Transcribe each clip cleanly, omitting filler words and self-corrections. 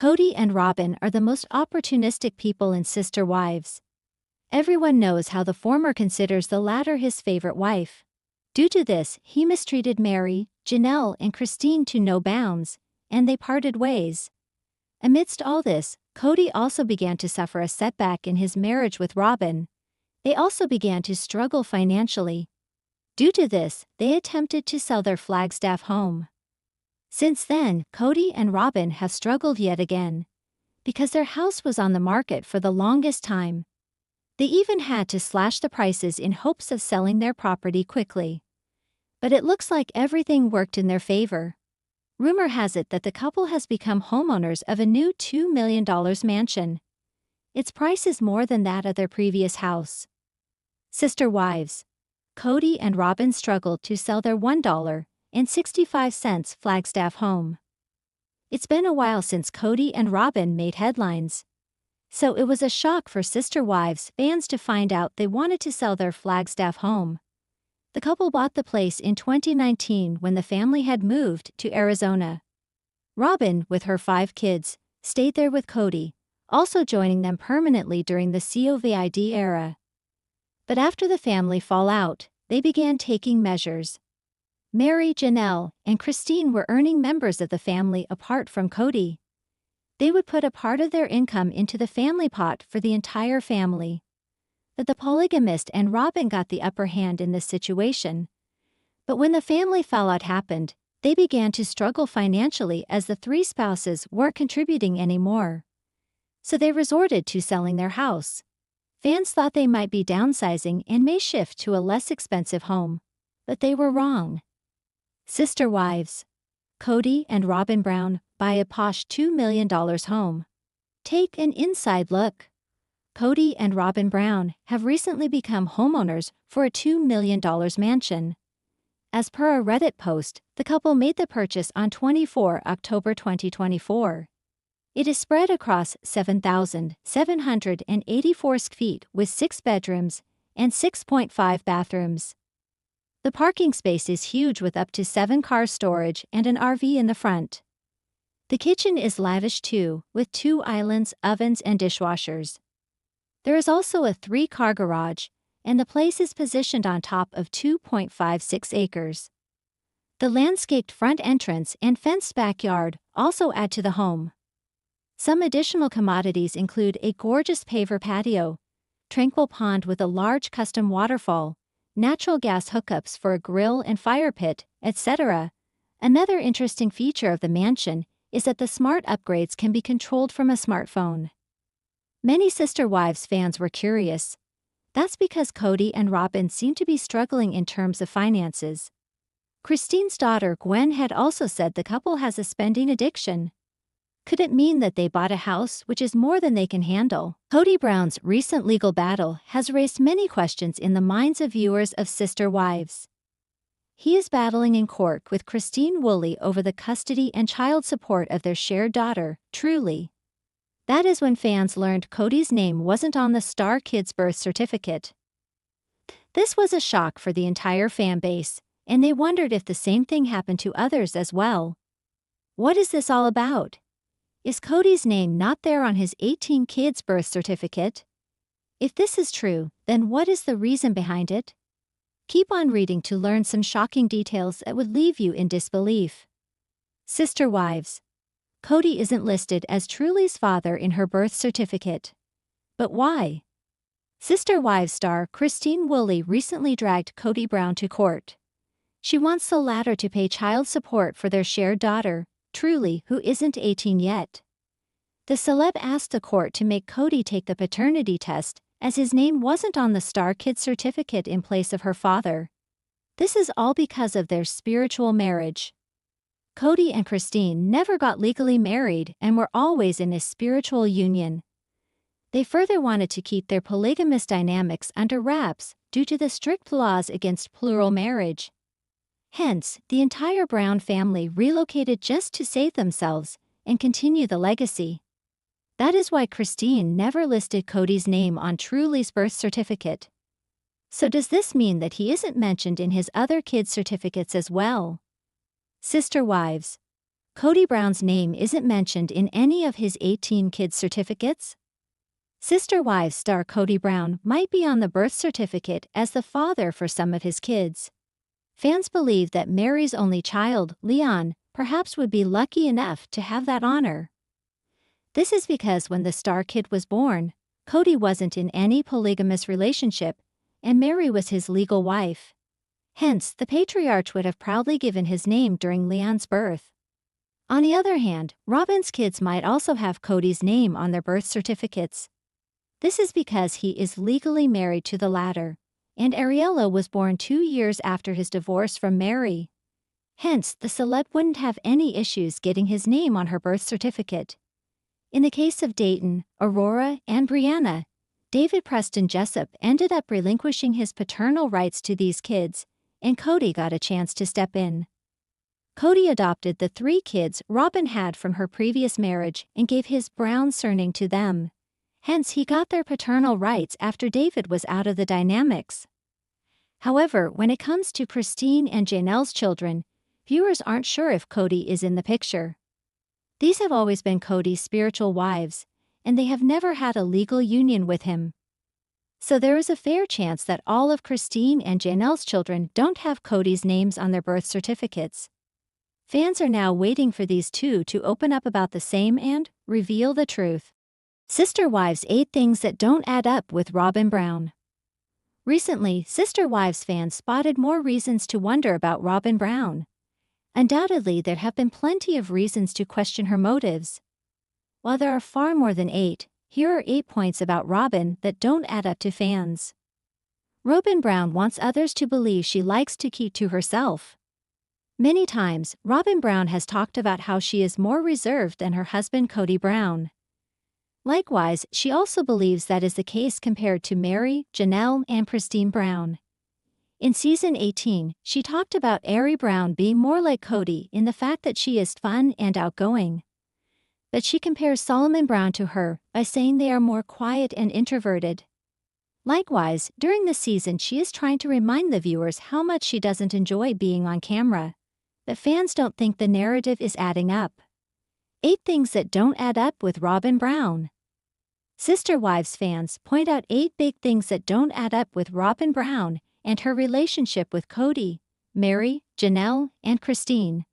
Kody and Robyn are the most opportunistic people in Sister Wives. Everyone knows how the former considers the latter his favorite wife. Due to this, he mistreated Meri, Janelle, and Christine to no bounds, and they parted ways. Amidst all this, Kody also began to suffer a setback in his marriage with Robyn. They also began to struggle financially. Due to this, they attempted to sell their Flagstaff home. Since then, Kody and Robyn have struggled yet again, because their house was on the market for the longest time. They even had to slash the prices in hopes of selling their property quickly. But it looks like everything worked in their favor. Rumor has it that the couple has become homeowners of a new $2 million mansion. Its price is more than that of their previous house. Sister Wives. Kody and Robyn struggled to sell their $1.65 Flagstaff home. It's been a while since Kody and Robyn made headlines. So it was a shock for Sister Wives fans to find out they wanted to sell their Flagstaff home. The couple bought the place in 2019 when the family had moved to Arizona. Robyn, with her 5 kids, stayed there with Kody, also joining them permanently during the COVID era. But after the family fallout, they began taking measures. Meri, Janelle, and Christine were earning members of the family apart from Kody. They would put a part of their income into the family pot for the entire family. But the polygamist and Robyn got the upper hand in this situation. But when the family fallout happened, they began to struggle financially as the 3 spouses weren't contributing anymore. So they resorted to selling their house. Fans thought they might be downsizing and may shift to a less expensive home. But they were wrong. Sister Wives. Kody and Robyn Brown buy a posh $2 million home. Take an inside look. Kody and Robyn Brown have recently become homeowners for a $2 million mansion. As per a Reddit post, the couple made the purchase on 24 October 2024. It is spread across 7,784 square feet with 6 bedrooms and 6.5 bathrooms. The parking space is huge with up to 7 car storage and an RV in the front. The kitchen is lavish too, with 2 islands, ovens, and dishwashers. There is also a 3-car garage, and the place is positioned on top of 2.56 acres. The landscaped front entrance and fenced backyard also add to the home. Some additional commodities include a gorgeous paver patio, tranquil pond with a large custom waterfall, natural gas hookups for a grill and fire pit, etc. Another interesting feature of the mansion is that the smart upgrades can be controlled from a smartphone. Many Sister Wives fans were curious. That's because Kody and Robyn seem to be struggling in terms of finances. Christine's daughter Gwen had also said the couple has a spending addiction. Could it mean that they bought a house which is more than they can handle? Kody Brown's recent legal battle has raised many questions in the minds of viewers of Sister Wives. He is battling in court with Christine Woolley over the custody and child support of their shared daughter, Truly. That is when fans learned Kody's name wasn't on the star kid's birth certificate. This was a shock for the entire fan base, and they wondered if the same thing happened to others as well. What is this all about? Is Kody's name not there on his 18 kids' birth certificate? If this is true, then what is the reason behind it? Keep on reading to learn some shocking details that would leave you in disbelief. Sister Wives. Kody isn't listed as Truly's father in her birth certificate. But why? Sister Wives star Christine Woolley recently dragged Kody Brown to court. She wants the latter to pay child support for their shared daughter, Truly, who isn't 18 yet. The celeb asked the court to make Kody take the paternity test, as his name wasn't on the star kid certificate in place of her father. This is all because of their spiritual marriage. Kody and Christine never got legally married and were always in a spiritual union. They further wanted to keep their polygamous dynamics under wraps due to the strict laws against plural marriage. Hence, the entire Brown family relocated just to save themselves and continue the legacy. That is why Christine never listed Kody's name on Truly's birth certificate. So does this mean that he isn't mentioned in his other kids' certificates as well? Sister Wives. Kody Brown's name isn't mentioned in any of his 18 kids' certificates? Sister Wives star Kody Brown might be on the birth certificate as the father for some of his kids. Fans believe that Mary's only child, Leon, perhaps would be lucky enough to have that honor. This is because when the star kid was born, Kody wasn't in any polygamous relationship, and Mary was his legal wife. Hence, the patriarch would have proudly given his name during Leon's birth. On the other hand, Robyn's kids might also have Kody's name on their birth certificates. This is because he is legally married to the latter, and Ariella was born 2 years after his divorce from Mary. Hence, the celeb wouldn't have any issues getting his name on her birth certificate. In the case of Dayton, Aurora, and Brianna, David Preston Jessup ended up relinquishing his paternal rights to these kids, and Kody got a chance to step in. Kody adopted the 3 kids Robyn had from her previous marriage and gave his Brown surname to them. Hence, he got their paternal rights after David was out of the dynamics. However, when it comes to Christine and Janelle's children, viewers aren't sure if Kody is in the picture. These have always been Kody's spiritual wives, and they have never had a legal union with him. So there is a fair chance that all of Christine and Janelle's children don't have Kody's names on their birth certificates. Fans are now waiting for these two to open up about the same and reveal the truth. Sister Wives 8 Things That Don't Add Up with Robyn Brown. Recently, Sister Wives fans spotted more reasons to wonder about Robyn Brown. Undoubtedly, there have been plenty of reasons to question her motives. While there are far more than 8, here are 8 points about Robyn that don't add up to fans. Robyn Brown wants others to believe she likes to keep to herself. Many times, Robyn Brown has talked about how she is more reserved than her husband Kody Brown. Likewise, she also believes that is the case compared to Mary, Janelle, and Christine Brown. In season 18, she talked about Ari Brown being more like Kody in the fact that she is fun and outgoing. But she compares Solomon Brown to her by saying they are more quiet and introverted. Likewise, during the season she is trying to remind the viewers how much she doesn't enjoy being on camera. But fans don't think the narrative is adding up. 8 Things That Don't Add Up with Robyn Brown. Sister Wives fans point out 8 big things that don't add up with Robyn Brown and her relationship with Kody, Mary, Janelle, and Christine.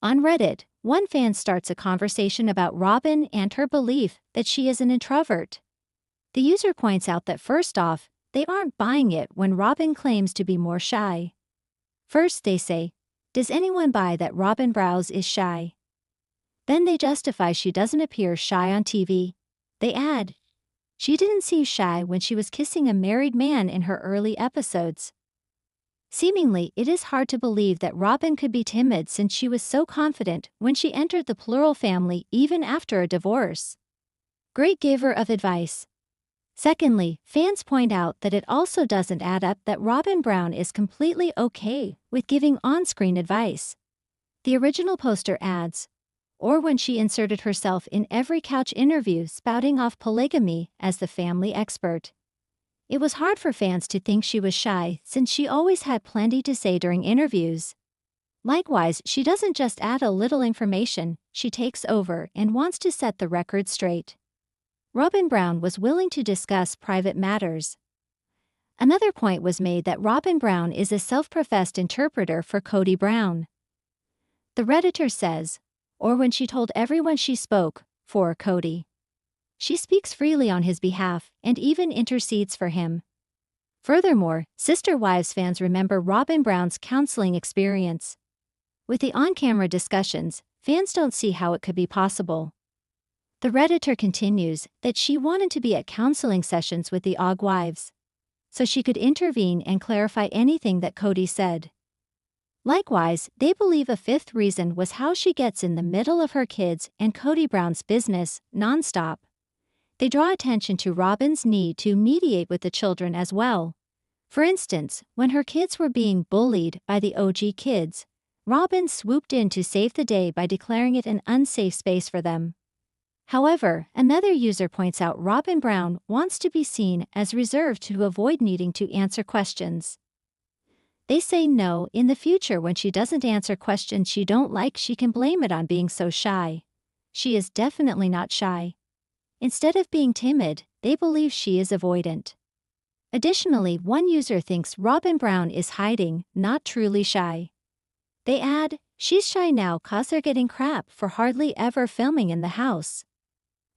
On Reddit, one fan starts a conversation about Robyn and her belief that she is an introvert. The user points out that first off, they aren't buying it when Robyn claims to be more shy. First they say, "Does anyone buy that Robyn Brown is shy?" Then they justify she doesn't appear shy on TV. They add, "She didn't seem shy when she was kissing a married man in her early episodes." Seemingly, it is hard to believe that Robyn could be timid since she was so confident when she entered the plural family even after a divorce. Great giver of advice. Secondly, fans point out that it also doesn't add up that Robyn Brown is completely okay with giving on-screen advice. The original poster adds, or when she inserted herself in every couch interview spouting off polygamy as the family expert. It was hard for fans to think she was shy since she always had plenty to say during interviews. Likewise, she doesn't just add a little information, she takes over and wants to set the record straight. Robyn Brown was willing to discuss private matters. Another point was made that Robyn Brown is a self-professed interpreter for Kody Brown. The Redditor says, or when she told everyone she spoke for Kody. She speaks freely on his behalf and even intercedes for him. Furthermore, Sister Wives fans remember Robyn Brown's counseling experience. With the on-camera discussions, fans don't see how it could be possible. The Redditor continues that she wanted to be at counseling sessions with the Og wives, so she could intervene and clarify anything that Kody said. Likewise, they believe a 5th reason was how she gets in the middle of her kids and Kody Brown's business, nonstop. They draw attention to Robyn's need to mediate with the children as well. For instance, when her kids were being bullied by the OG kids, Robyn swooped in to save the day by declaring it an unsafe space for them. However, another user points out Robyn Brown wants to be seen as reserved to avoid needing to answer questions. They say no, in the future when she doesn't answer questions she don't like, she can blame it on being so shy. She is definitely not shy. Instead of being timid, they believe she is avoidant. Additionally, one user thinks Robyn Brown is hiding, not truly shy. They add, she's shy now 'cause they're getting crap for hardly ever filming in the house.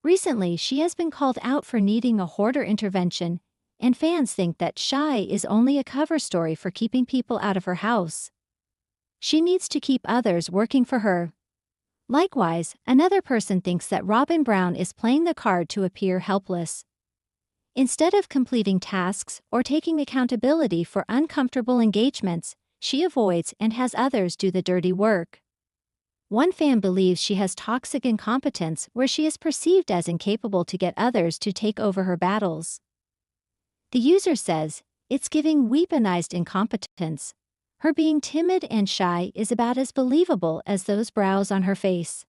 Recently, she has been called out for needing a hoarder intervention, and fans think that shy is only a cover story for keeping people out of her house. She needs to keep others working for her. Likewise, another person thinks that Robyn Brown is playing the card to appear helpless. Instead of completing tasks or taking accountability for uncomfortable engagements, she avoids and has others do the dirty work. One fan believes she has toxic incompetence where she is perceived as incapable to get others to take over her battles. The user says, it's giving weaponized incompetence. Her being timid and shy is about as believable as those brows on her face.